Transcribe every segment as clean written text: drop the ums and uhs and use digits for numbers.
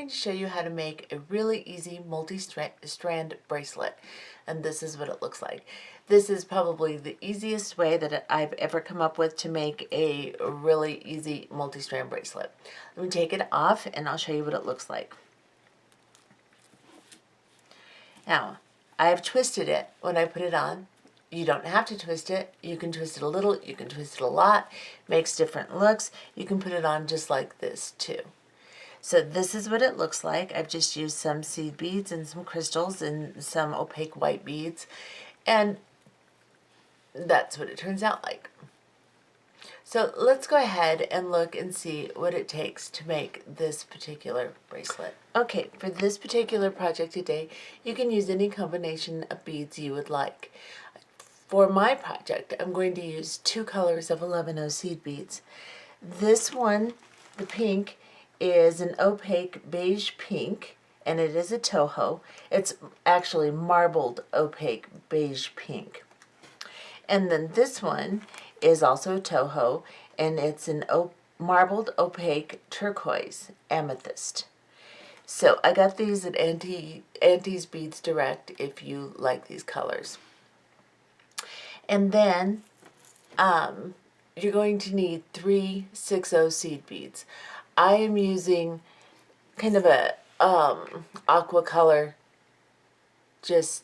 going to show you how to make a really easy multi-strand bracelet, and this is what it looks like. This is probably the easiest way that I've ever come up with to make a really easy multi-strand bracelet. Let me take it off and I'll show you what it looks like. Now, I've twisted it when I put it on. You don't have to twist it. You can twist it a little, you can twist it a lot. Makes different looks. You can put it on just like this too. So this is what it looks like. I've just used some seed beads and some crystals and some opaque white beads, and that's what it turns out like. So let's go ahead and look and see what it takes to make this particular bracelet. Okay, for this particular project today, you can use any combination of beads you would like. For my project, I'm going to use 2 colors of 11O seed beads. This one, the pink, is an opaque beige pink, and it is a toho. It's actually marbled opaque beige pink. And then this one is also a toho, and it's an marbled opaque turquoise amethyst. So I got these at Auntie's Beads Direct if you like these colors. And then you're going to need 3 6/0 seed beads. I am using kind of a aqua color, just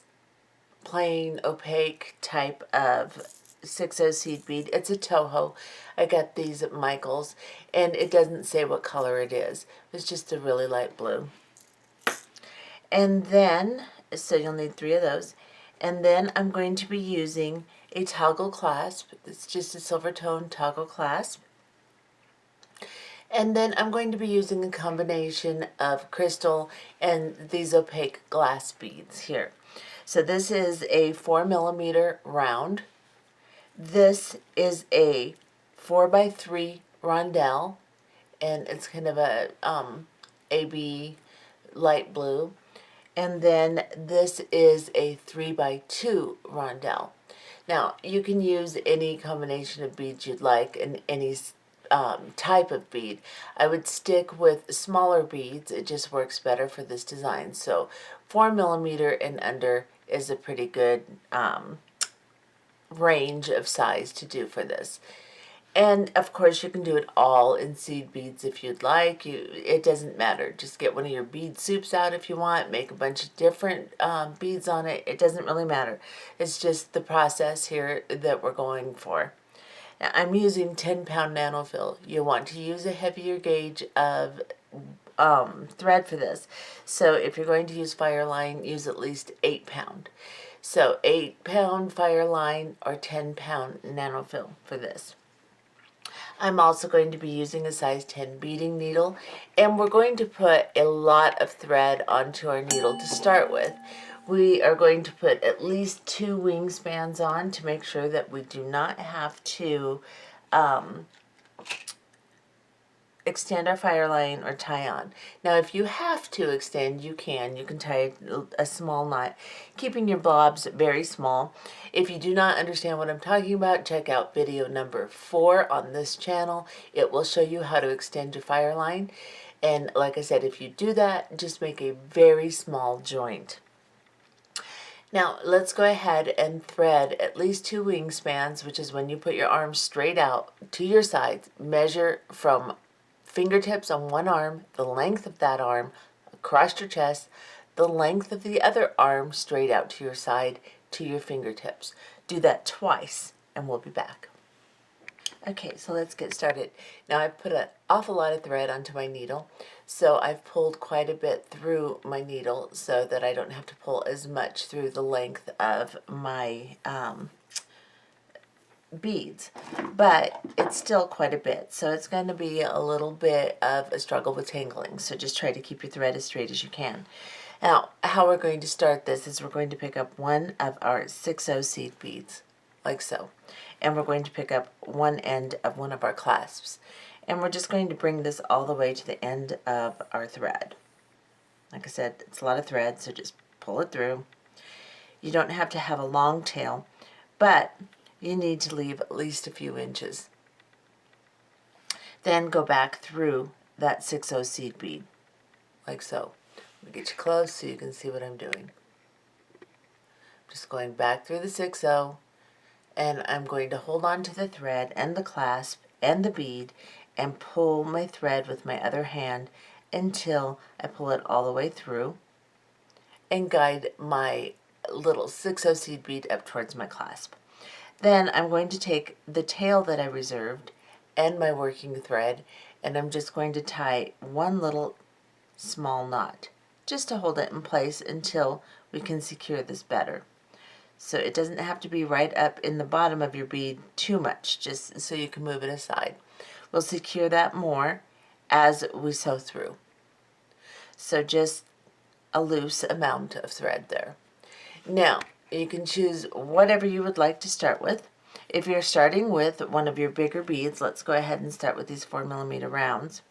plain opaque type of 6/0 seed bead. It's a toho. I got these at Michael's, and it doesn't say what color it is. It's just a really light blue. And then, so you'll need 3 of those. And then I'm going to be using a toggle clasp. It's just a silver tone toggle clasp. And then I'm going to be using a combination of crystal and these opaque glass beads here. So this is a 4mm round. This is a 4x3 rondelle, and it's kind of a AB light blue. And then this is a 3x2 rondelle. Now, you can use any combination of beads you'd like and any type of bead. I would stick with smaller beads. It just works better for this design. So 4mm and under is a pretty good range of size to do for this. And of course you can do it all in seed beads if you'd like. It doesn't matter. Just get one of your bead soups out if you want. Make a bunch of different beads on it. It doesn't really matter. It's just the process here that we're going for. Now, I'm using 10-pound nanofill. You want to use a heavier gauge of thread for this. So if you're going to use Fireline, use at least 8-pound. So 8-pound Fireline or 10-pound nanofill for this. I'm also going to be using a size 10 beading needle, and we're going to put a lot of thread onto our needle to start with. We are going to put at least 2 wingspans on to make sure that we do not have to extend our Fireline or tie on. Now, if you have to extend, you can. You can tie a small knot, keeping your blobs very small. If you do not understand what I'm talking about, check out video number 4 on this channel. It will show you how to extend your Fireline. And like I said, if you do that, just make a very small joint. Now, let's go ahead and thread at least 2 wingspans, which is when you put your arms straight out to your sides. Measure from fingertips on one arm, the length of that arm, across your chest, the length of the other arm straight out to your side, to your fingertips. Do that twice, and we'll be back. Okay, so let's get started. Now, I've put an awful lot of thread onto my needle, so I've pulled quite a bit through my needle so that I don't have to pull as much through the length of my beads, but it's still quite a bit, so it's going to be a little bit of a struggle with tangling, so just try to keep your thread as straight as you can. Now, how we're going to start this is we're going to pick up one of our 6/0 seed beads, like so, and we're going to pick up one end of one of our clasps, and we're just going to bring this all the way to the end of our thread. Like I said, it's a lot of thread, so just pull it through. You don't have to have a long tail, but you need to leave at least a few inches. Then go back through that 6/0 seed bead. like so. Let me get you close so you can see what I'm doing. Just going back through the 6-0, and I'm going to hold on to the thread and the clasp and the bead and pull my thread with my other hand until I pull it all the way through and guide my little 6-0 seed bead up towards my clasp. Then I'm going to take the tail that I reserved and my working thread, and I'm just going to tie one little small knot just to hold it in place until we can secure this better. So it doesn't have to be right up in the bottom of your bead too much, just so you can move it aside. We'll secure that more as we sew through. So just a loose amount of thread there. Now, you can choose whatever you would like to start with. If you're starting with one of your bigger beads, let's go ahead and start with these 4mm rounds.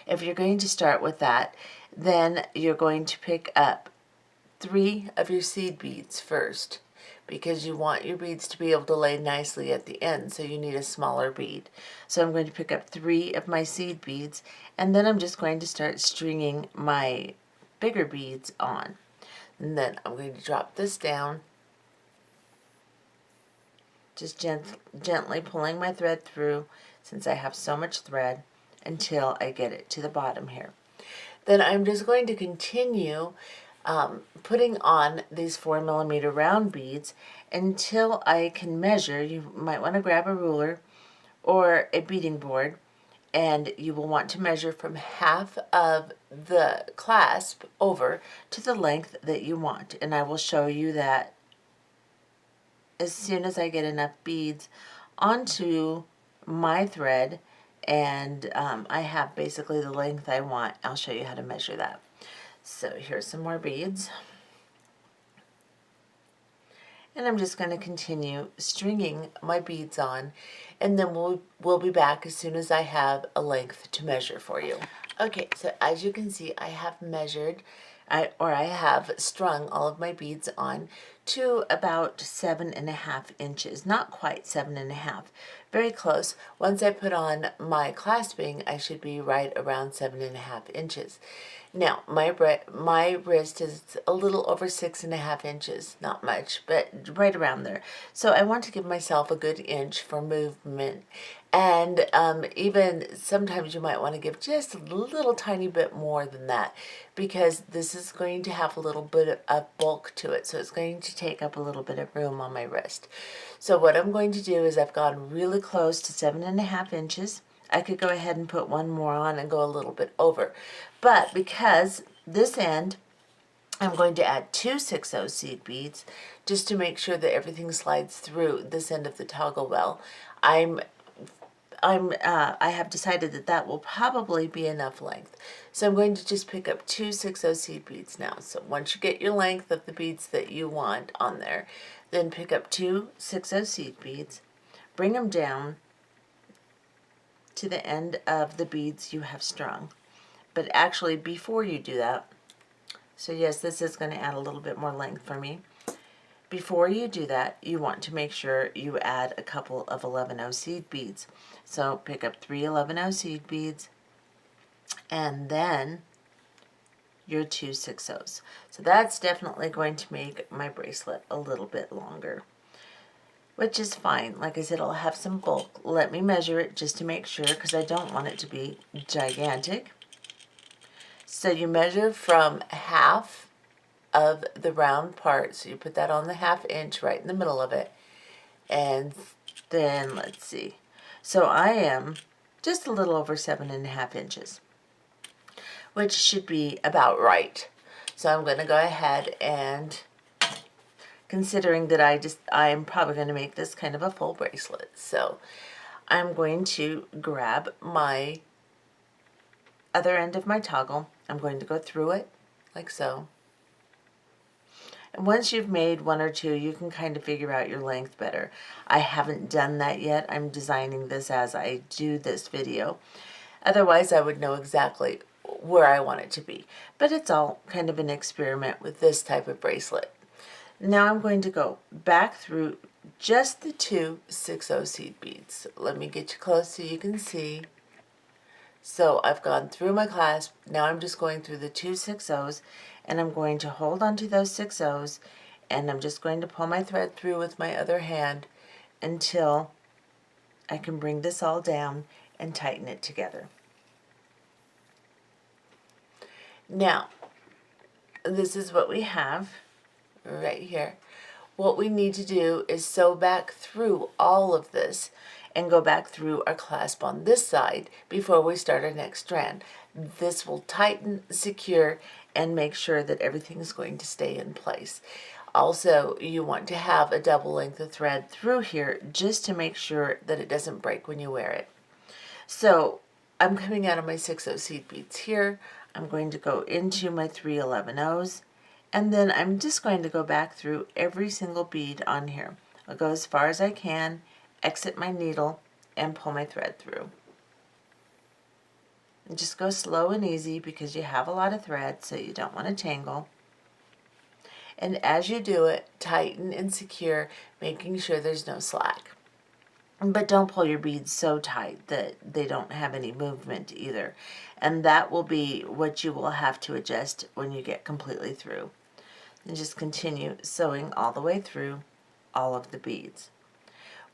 If you're going to start with that, then you're going to pick up 3 of your seed beads first, because you want your beads to be able to lay nicely at the end, so you need a smaller bead. So I'm going to pick up 3 of my seed beads, and then I'm just going to start stringing my bigger beads on. And then I'm going to drop this down, just gently pulling my thread through, since I have so much thread, until I get it to the bottom here. Then I'm just going to continue putting on these 4mm round beads until I can measure. You might want to grab a ruler or a beading board, and you will want to measure from half of the clasp over to the length that you want. And I will show you that as soon as I get enough beads onto my thread and I have basically the length I want, I'll show you how to measure that. So here's some more beads. And I'm just going to continue stringing my beads on, and then we'll be back as soon as I have a length to measure for you. Okay, so as you can see, I have measured, I have strung all of my beads on to about 7.5 inches. Not quite 7.5, very close. Once I put on my clasping, I should be right around 7.5 inches. Now, my wrist is a little over 6.5 inches, not much, but right around there. So I want to give myself a good inch for movement. And even sometimes you might want to give just a little tiny bit more than that, because this is going to have a little bit of bulk to it. So it's going to take up a little bit of room on my wrist. So what I'm going to do is I've gone really close to 7.5 inches. I could go ahead and put one more on and go a little bit over. But because this end, I'm going to add 2 6/0 seed beads just to make sure that everything slides through this end of the toggle well. I have decided that that will probably be enough length. So I'm going to just pick up 2 6/0 seed beads now. So once you get your length of the beads that you want on there, then pick up 2 6/0 seed beads, bring them down to the end of the beads you have strung. But actually, before you do that, so yes, this is going to add a little bit more length for me. Before you do that, you want to make sure you add a couple of 11/0 seed beads. So pick up 3 11/0 seed beads, and then your 2 6/0s. So that's definitely going to make my bracelet a little bit longer, which is fine. Like I said, it'll have some bulk. Let me measure it just to make sure, because I don't want it to be gigantic. So you measure from half of the round part, so you put that on the 1/2 inch right in the middle of it, and then let's see, so I am just a little over 7.5 inches, which should be about right. So I'm going to go ahead and, considering that I'm probably going to make this kind of a full bracelet, so I'm going to grab my other end of my toggle. I'm going to go through it like so. And once you've made 1 or 2, you can kind of figure out your length better. I haven't done that yet. I'm designing this as I do this video. Otherwise, I would know exactly where I want it to be. But it's all kind of an experiment with this type of bracelet. Now I'm going to go back through just the 2 6/0 seed beads. Let me get you close so you can see. So I've gone through my clasp. Now I'm just going through the 2 6/0s, and I'm going to hold on to those 6/0s, and I'm just going to pull my thread through with my other hand until I can bring this all down and tighten it together. Now, this is what we have right here. What we need to do is sew back through all of this and go back through our clasp on this side before we start our next strand. This will tighten, secure, and make sure that everything is going to stay in place. Also, you want to have a double length of thread through here just to make sure that it doesn't break when you wear it. So I'm coming out of my 6/0 seed beads here. I'm going to go into my 3 11/0s, and then I'm just going to go back through every single bead on here. I'll go as far as I can, exit my needle, and pull my thread through. And just go slow and easy because you have a lot of thread, so you don't want to tangle. And as you do it, tighten and secure, making sure there's no slack. But don't pull your beads so tight that they don't have any movement either. And that will be what you will have to adjust when you get completely through. And just continue sewing all the way through all of the beads.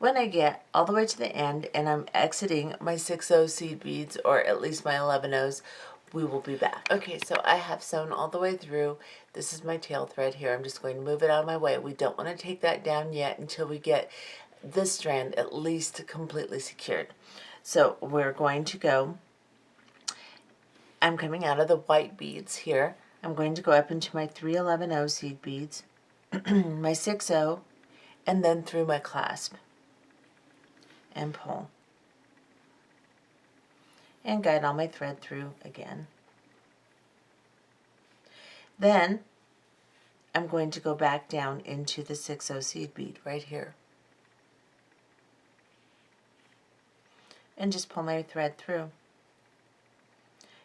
When I get all the way to the end and I'm exiting my 6/0 seed beads, or at least my 11/0s, we will be back. Okay, so I have sewn all the way through. This is my tail thread here. I'm just going to move it out of my way. We don't want to take that down yet until we get this strand at least completely secured. So we're going to go, I'm coming out of the white beads here. I'm going to go up into my 3 11/0 seed beads, my 6/0, and then through my clasp and pull. And guide all my thread through again. Then I'm going to go back down into the 6/0 seed bead right here. And just pull my thread through.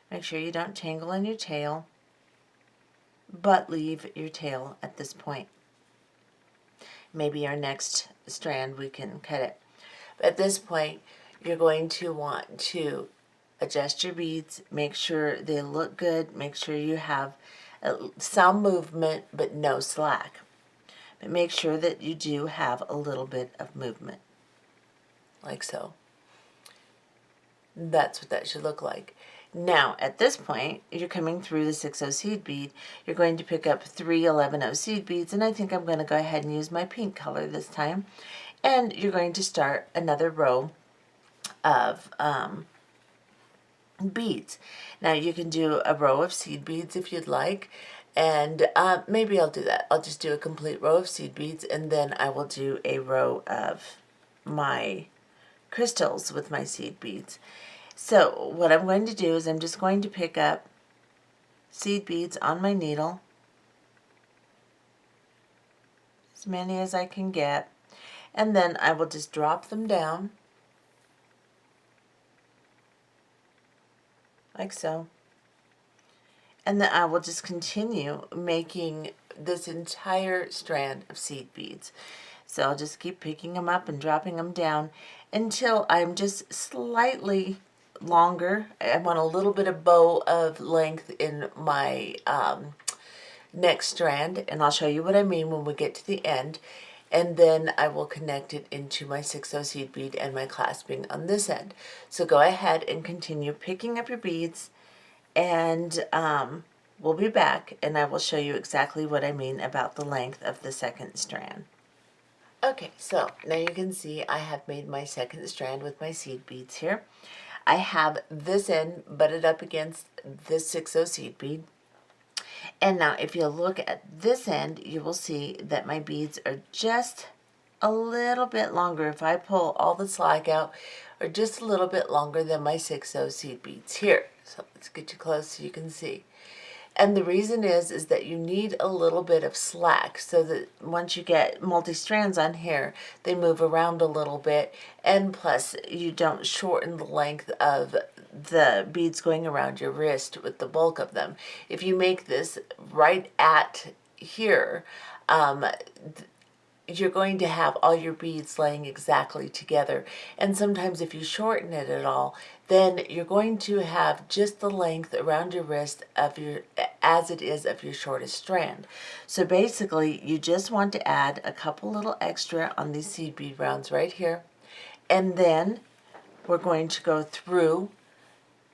Make sure you don't tangle in your tail, but leave your tail at this point. Maybe our next strand we can cut it. But at this point, you're going to want to adjust your beads, make sure they look good, make sure you have some movement but no slack. But make sure that you do have a little bit of movement, like so. That's what that should look like. Now, at this point, you're coming through the 6/0 seed bead. You're going to pick up 3 11/0 seed beads, and I think I'm going to go ahead and use my pink color this time. And you're going to start another row of beads. Now, you can do a row of seed beads if you'd like, and maybe I'll do that. I'll just do a complete row of seed beads, and then I will do a row of my crystals with my seed beads. So what I'm going to do is I'm just going to pick up seed beads on my needle, as many as I can get, and then I will just drop them down like so. And then I will just continue making this entire strand of seed beads. So I'll just keep picking them up and dropping them down until I'm just slightly longer. I want a little bit of bow of length in my next strand, and I'll show you what I mean when we get to the end. And then I will connect it into my 6/0 seed bead and my clasping on this end. So go ahead and continue picking up your beads, and we'll be back and I will show you exactly what I mean about the length of the second strand. Okay, so now you can see I have made my second strand with my seed beads here. I have this end butted up against this 6/0 seed bead. And now if you look at this end, you will see that my beads are just a little bit longer. If I pull all the slack out, are just a little bit longer than my 6/0 seed beads here. So let's get you close so you can see. And the reason is that you need a little bit of slack so that once you get multi-strands on here, they move around a little bit, and plus you don't shorten the length of the beads going around your wrist with the bulk of them. If you make this right at here, you're going to have all your beads laying exactly together. And sometimes if you shorten it at all, then you're going to have just the length around your wrist of your, as it is of your shortest strand. So basically you just want to add a couple little extra on these seed bead rounds right here. And then we're going to go through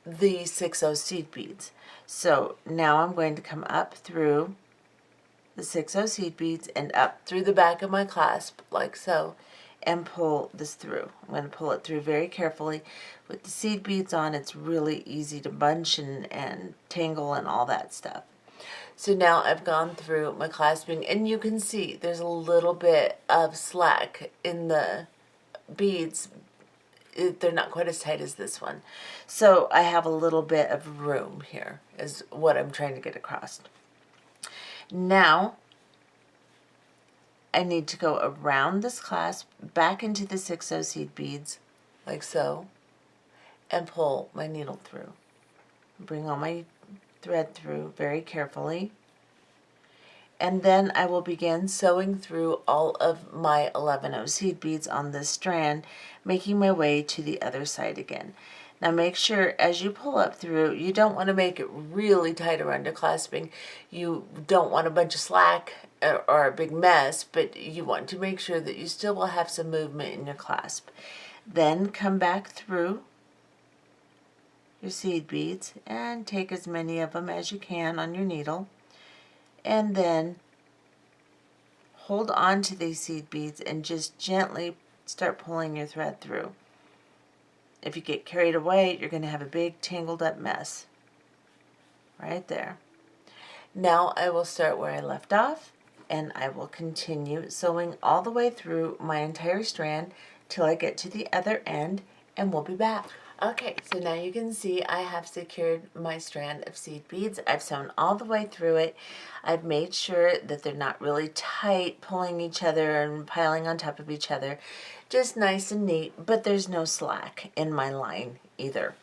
the 6/0 seed beads. So now I'm going to come up through the 6/0 seed beads and up through the back of my clasp like so, and pull this through. I'm going to pull it through very carefully. With the seed beads on, it's really easy to bunch and tangle and all that stuff. So now I've gone through my clasping, and you can see there's a little bit of slack in the beads. They're not quite as tight as this one. So I have a little bit of room here is what I'm trying to get across. Now I need to go around this clasp back into the 6/0 seed beads like so, and pull my needle through. Bring all my thread through very carefully. And then I will begin sewing through all of my 11/0 seed beads on this strand, making my way to the other side again. Now make sure as you pull up through, you don't want to make it really tight around your clasping. You don't want a bunch of slack or a big mess, but you want to make sure that you still will have some movement in your clasp. Then come back through your seed beads and take as many of them as you can on your needle. And then hold on to these seed beads and just gently start pulling your thread through. If you get carried away, you're going to have a big tangled up mess. Right there. Now I will start where I left off, and I will continue sewing all the way through my entire strand till I get to the other end, and we'll be back. Okay, so now you can see I have secured my strand of seed beads. I've sewn all the way through it. I've made sure that they're not really tight, pulling each other and piling on top of each other. Just nice and neat, but there's no slack in my line either.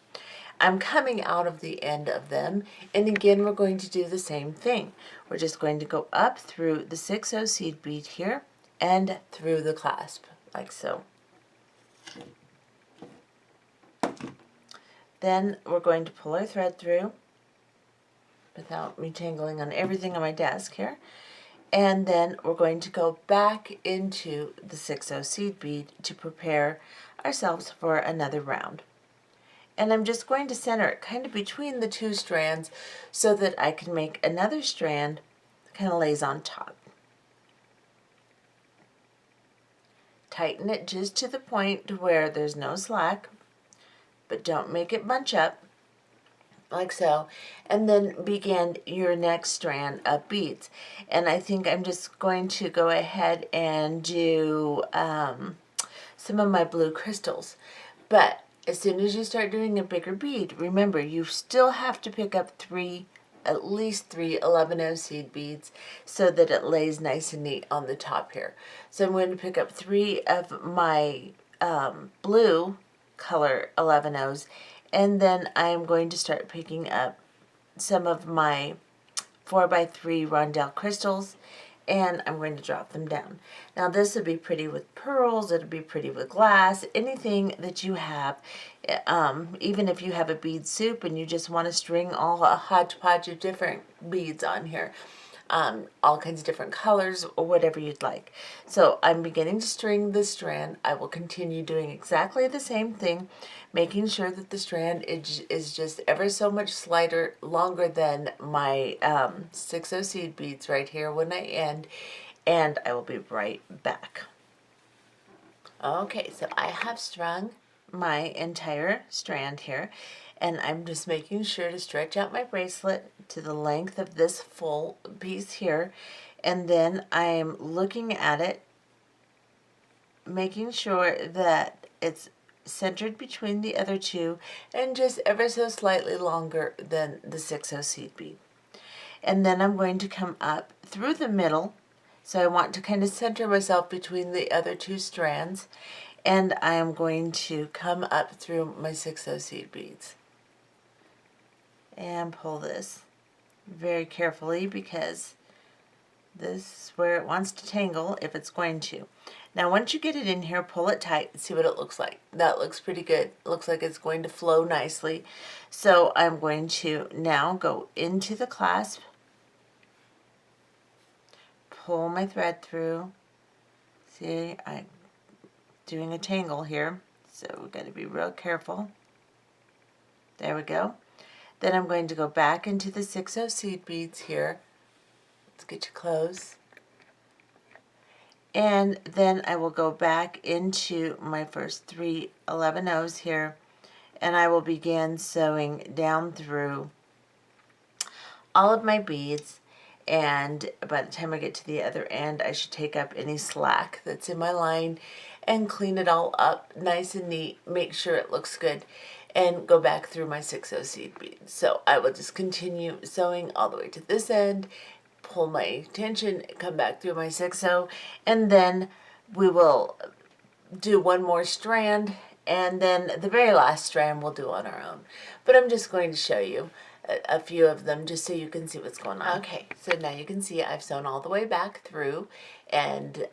I'm coming out of the end of them, and again we're going to do the same thing. We're just going to go up through the 6/0 seed bead here and through the clasp, like so. Then we're going to pull our thread through without me tangling on everything on my desk here. And then we're going to go back into the 6/0 seed bead to prepare ourselves for another round. And I'm just going to center it kind of between the two strands so that I can make another strand that kind of lays on top. Tighten it just to the point where there's no slack, but don't make it bunch up, like so, and then begin your next strand of beads. And I think I'm just going to go ahead and do some of my blue crystals. But as soon as you start doing a bigger bead, remember you still have to pick up at least three 11/0 seed beads so that it lays nice and neat on the top here. So I'm going to pick up 3 of my blue color 11/0s, and then I'm going to start picking up some of my 4x3 rondelle crystals, and I'm going to drop them down. Now this would be pretty with pearls, it'll be pretty with glass, anything that you have. Even if you have a bead soup and you just want to string all a hodgepodge of different beads on here. All kinds of different colors or whatever you'd like. So I'm beginning to string this strand. I will continue doing exactly the same thing, making sure that the strand is just ever so much slighter, longer than my 6/0 seed beads right here when I end, and I will be right back. Okay, so I have strung my entire strand here, and I'm just making sure to stretch out my bracelet to the length of this full piece here, and then I'm looking at it, making sure that it's centered between the other two and just ever so slightly longer than the 6/0 seed bead. And then I'm going to come up through the middle, so I want to kind of center myself between the other two strands, and I am going to come up through my 6/0 seed beads and pull this very carefully because This is where it wants to tangle if it's going to. Now once you get it in here, pull it tight and see what it looks like. That looks pretty good. It looks like it's going to flow nicely. So I'm going to now go into the clasp, pull my thread through. See, I'm doing a tangle here, so we've got to be real careful. There we go. Then I'm going to go back into the 6/0 seed beads here. Let's get you close. And then I will go back into my first 3 11/0s here, and I will begin sewing down through all of my beads. And by the time I get to the other end, I should take up any slack that's in my line and clean it all up nice and neat, make sure it looks good, and go back through my 6/0 seed beads. So I will just continue sewing all the way to this end, pull my tension, come back through my 6/0, and then we will do one more strand, and then the very last strand we'll do on our own. But I'm just going to show you a few of them just so you can see what's going on. Okay, so now you can see I've sewn all the way back through and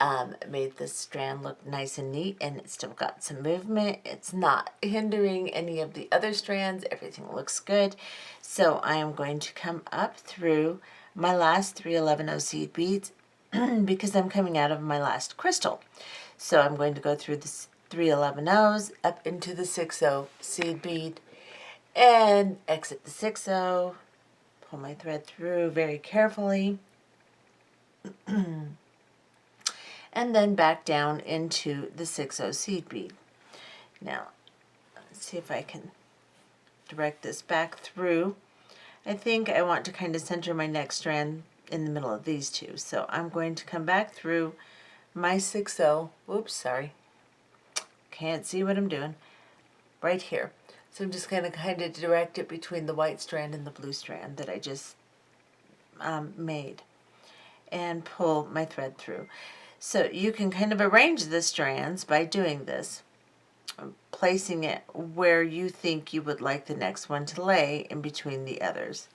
made this strand look nice and neat, and it's still got some movement. It's not hindering any of the other strands. Everything looks good. So I am going to come up through my last 3 11/0 seed beads because I'm coming out of my last crystal. So I'm going to go through the 3 11/0s up into the 6/0 seed bead and exit the 6/0, pull my thread through very carefully, and then back down into the 6/0 seed bead. Now, let's see if I can direct this back through. I think I want to kind of center my next strand in the middle of these two. So I'm going to come back through my 6/0, whoops, sorry, can't see what I'm doing, right here. So I'm just going to kind of direct it between the white strand and the blue strand that I just made, and pull my thread through. So you can kind of arrange the strands by doing this, placing it where you think you would like the next one to lay in between the others.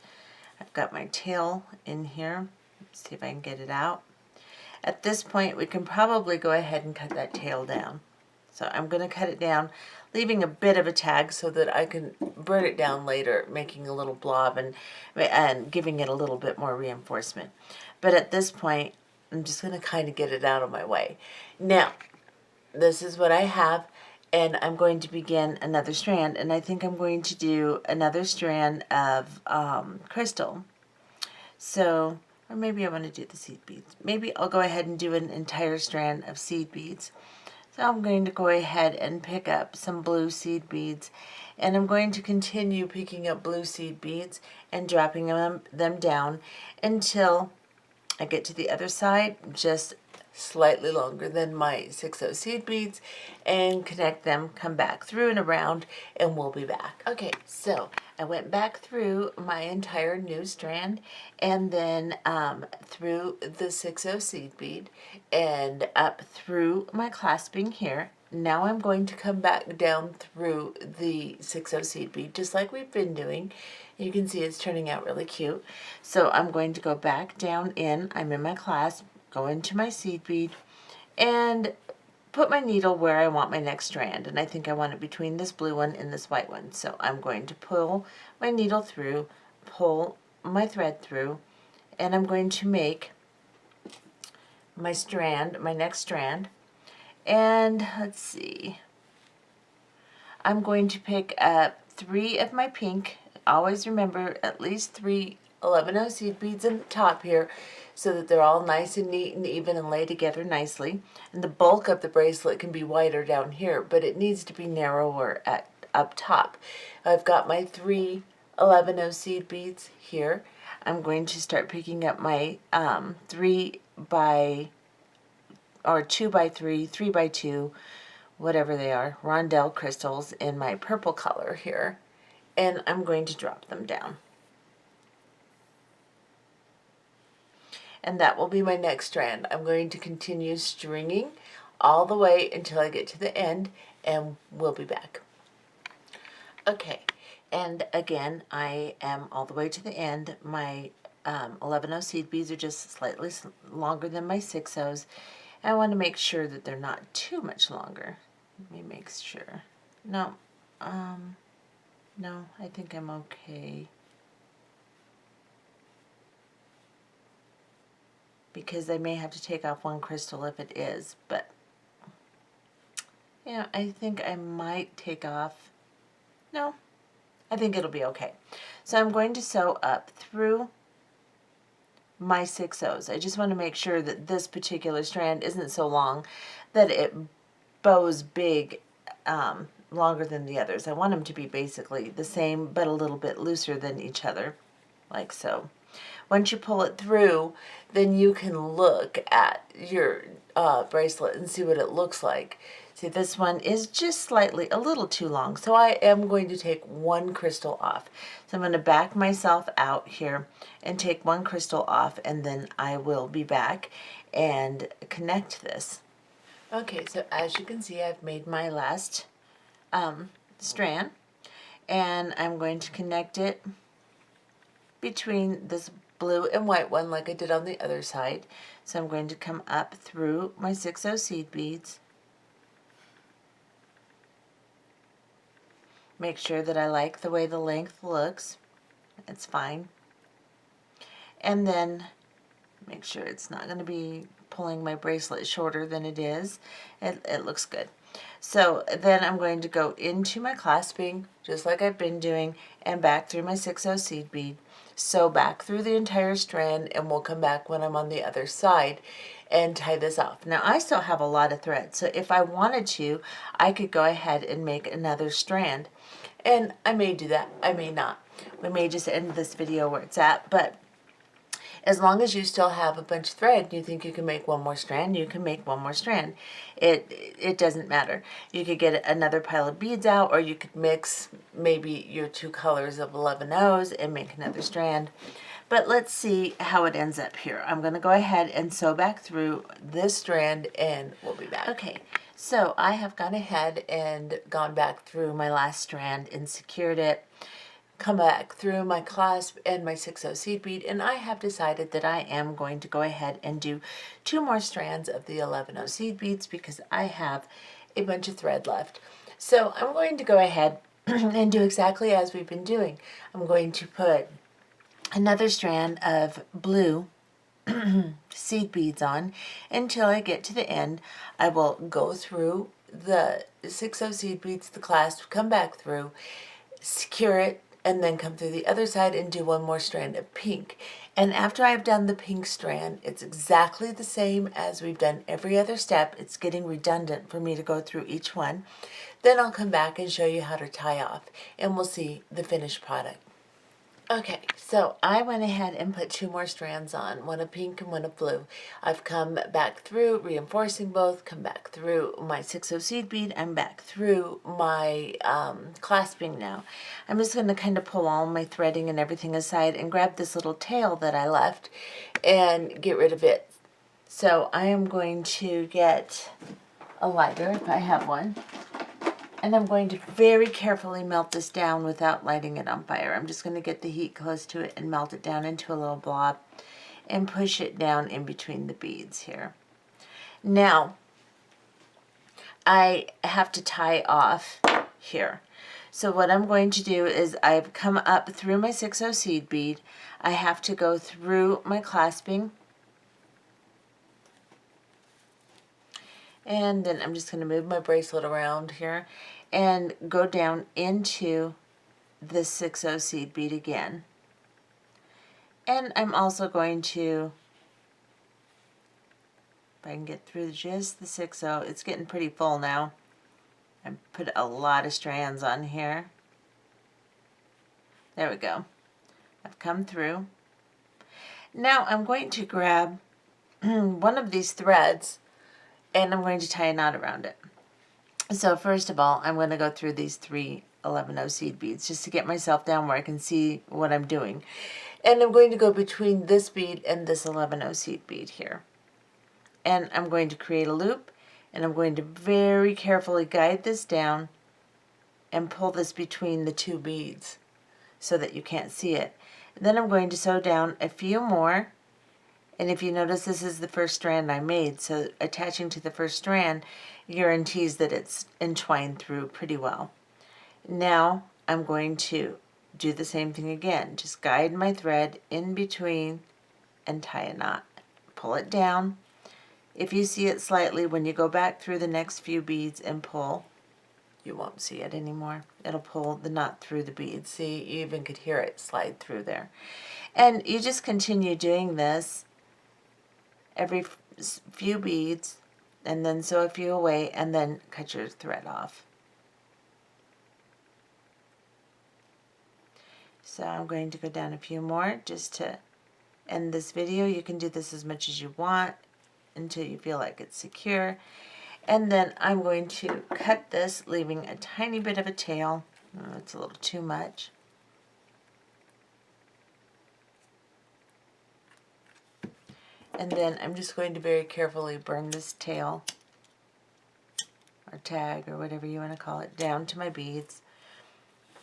I've got my tail in here. Let's see if I can get it out. At this point, we can probably go ahead and cut that tail down. So I'm going to cut it down, leaving a bit of a tag so that I can burn it down later, making a little blob and giving it a little bit more reinforcement. But at this point, I'm just going to kind of get it out of my way. Now, this is what I have, and I'm going to begin another strand, and I think I'm going to do another strand of crystal. So, or maybe I want to do the seed beads. Maybe I'll go ahead and do an entire strand of seed beads. So I'm going to go ahead and pick up some blue seed beads, and I'm going to continue picking up blue seed beads and dropping them down until I get to the other side, just slightly longer than my 6/0 seed beads, and connect them, come back through and around, and we'll be back. Okay, so I went back through my entire new strand, and then through the 6/0 seed bead and up through my clasping here. Now I'm going to come back down through the 6/0 seed bead just like we've been doing. You can see it's turning out really cute. So I'm going to go back down in, I'm in my clasp, go into my seed bead, and put my needle where I want my next strand. And I think I want it between this blue one and this white one. So I'm going to pull my needle through, pull my thread through, and I'm going to make my strand, my next strand. And let's see, I'm going to pick up 3 of my pink. Always remember at least 3 11/0 seed beads in the top here so that they're all nice and neat and even and lay together nicely. And the bulk of the bracelet can be wider down here, but it needs to be narrower up top. I've got my 3 11/0 seed beads here. I'm going to start picking up my 2 by 3, 3 by 2, whatever they are, rondelle crystals in my purple color here, and I'm going to drop them down. And that will be my next strand. I'm going to continue stringing all the way until I get to the end, and we'll be back. Okay, and again, I am all the way to the end. My 11 seed beads are just slightly longer than my 6/0s. I want to make sure that they're not too much longer. Let me make sure. No, no, I think I'm okay. Because I may have to take off one crystal if it is, but yeah, I think I might take off. No, I think it'll be okay. So I'm going to sew up through my 6/0s. I just want to make sure that this particular strand isn't so long that it bows big, longer than the others. I want them to be basically the same but a little bit looser than each other, like so. Once you pull it through, then you can look at your bracelet and see what it looks like. See, this one is just slightly a little too long, so I am going to take one crystal off. So I'm going to back myself out here and take one crystal off, and then I will be back and connect this. Okay, so as you can see, I've made my last strand, and I'm going to connect it between this blue and white one like I did on the other side. So I'm going to come up through my 6/0 seed beads. Make sure that I like the way the length looks. It's fine. And then make sure it's not going to be pulling my bracelet shorter than it is. It looks good. So then I'm going to go into my clasping, just like I've been doing, and back through my 6/0 seed bead. Sew back through the entire strand, and we'll come back when I'm on the other side and tie this off. Now I still have a lot of thread, so if I wanted to, I could go ahead and make another strand. And I may do that, I may not. We may just end this video where it's at, but as long as you still have a bunch of thread and you think you can make one more strand, you can make one more strand. It doesn't matter. You could get another pile of beads out, or you could mix maybe your two colors of 11/0s and make another strand. But let's see how it ends up here. I'm going to go ahead and sew back through this strand, and we'll be back. Okay, so I have gone ahead and gone back through my last strand and secured it. Come back through my clasp and my 6/0 seed bead, and I have decided that I am going to go ahead and do 2 more strands of the 11/0 seed beads because I have a bunch of thread left. So I'm going to go ahead and do exactly as we've been doing. I'm going to put another strand of blue seed beads on until I get to the end. I will go through the 6/0 seed beads, the clasp, come back through, secure it, and then come through the other side and do one more strand of pink. And after I've done the pink strand, it's exactly the same as we've done every other step. It's getting redundant for me to go through each one. Then I'll come back and show you how to tie off, and we'll see the finished product. Okay, so I went ahead and put 2 more strands on, one of pink and one of blue. I've come back through, reinforcing both, come back through my 6/0 seed bead. I'm back through my clasping now. I'm just going to kind of pull all my threading and everything aside and grab this little tail that I left and get rid of it. So I am going to get a lighter if I have one. And I'm going to very carefully melt this down without lighting it on fire. I'm just going to get the heat close to it and melt it down into a little blob and push it down in between the beads here. Now, I have to tie off here. So what I'm going to do is I've come up through my 6/0 seed bead. I have to go through my clasping. And then I'm just going to move my bracelet around here and go down into the 6/0 seed bead again. And I'm also going to, if I can get through just the 6/0, it's getting pretty full now. I put a lot of strands on here. There we go. I've come through. Now I'm going to grab one of these threads and I'm going to tie a knot around it. So first of all, I'm going to go through these 3 11/0 seed beads just to get myself down where I can see what I'm doing. And I'm going to go between this bead and this 11/0 seed bead here. And I'm going to create a loop, and I'm going to very carefully guide this down and pull this between the 2 beads so that you can't see it. Then I'm going to sew down a few more. And if you notice, this is the first strand I made, so attaching to the first strand guarantees that it's entwined through pretty well. Now I'm going to do the same thing again. Just guide my thread in between and tie a knot. Pull it down. If you see it slightly, when you go back through the next few beads and pull, you won't see it anymore. It'll pull the knot through the beads. See, you even could hear it slide through there. And you just continue doing this every few beads, and then sew a few away, and then cut your thread off. So I'm going to go down a few more just to end this video. You can do this as much as you want until you feel like it's secure. And then I'm going to cut this, leaving a tiny bit of a tail. Oh, it's a little too much. And then I'm just going to very carefully burn this tail, or tag, or whatever you want to call it, down to my beads.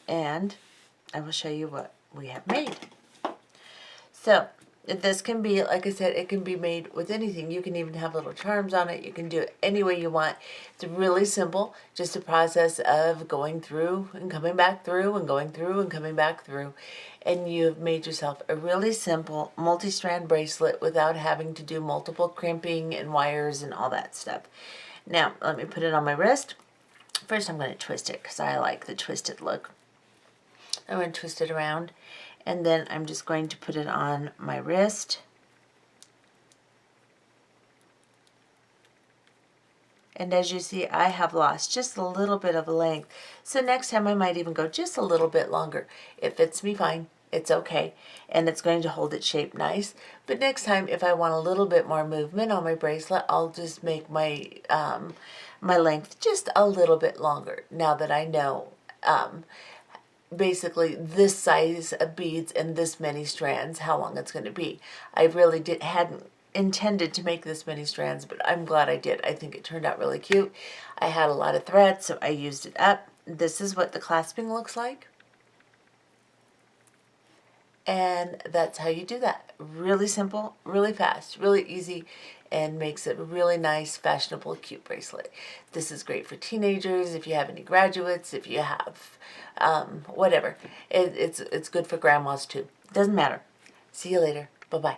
And I will show you what we have made. So this can be, like I said, it can be made with anything. You can even have little charms on it. You can do it any way you want. It's really simple, just a process of going through and coming back through and going through and coming back through. And you've made yourself a really simple multi-strand bracelet without having to do multiple crimping and wires and all that stuff. Now, let me put it on my wrist. First, I'm going to twist it because I like the twisted look. I'm going to twist it around, and then I'm just going to put it on my wrist. And as you see, I have lost just a little bit of length. So next time I might even go just a little bit longer. It fits me fine. It's okay. And it's going to hold its shape nice. But next time, if I want a little bit more movement on my bracelet, I'll just make my, my length just a little bit longer. Now that I know basically this size of beads and this many strands, how long it's going to be. I really hadn't intended to make this many strands, but I'm glad I did. I think it turned out really cute. I had a lot of thread, so I used it up. This is what the clasping looks like. And that's how you do that. Really simple, really fast, really easy, and makes it a really nice, fashionable, cute bracelet. This is great for teenagers, if you have any graduates, if you have whatever. It's good for grandmas too. Doesn't matter. See you later. Bye-bye.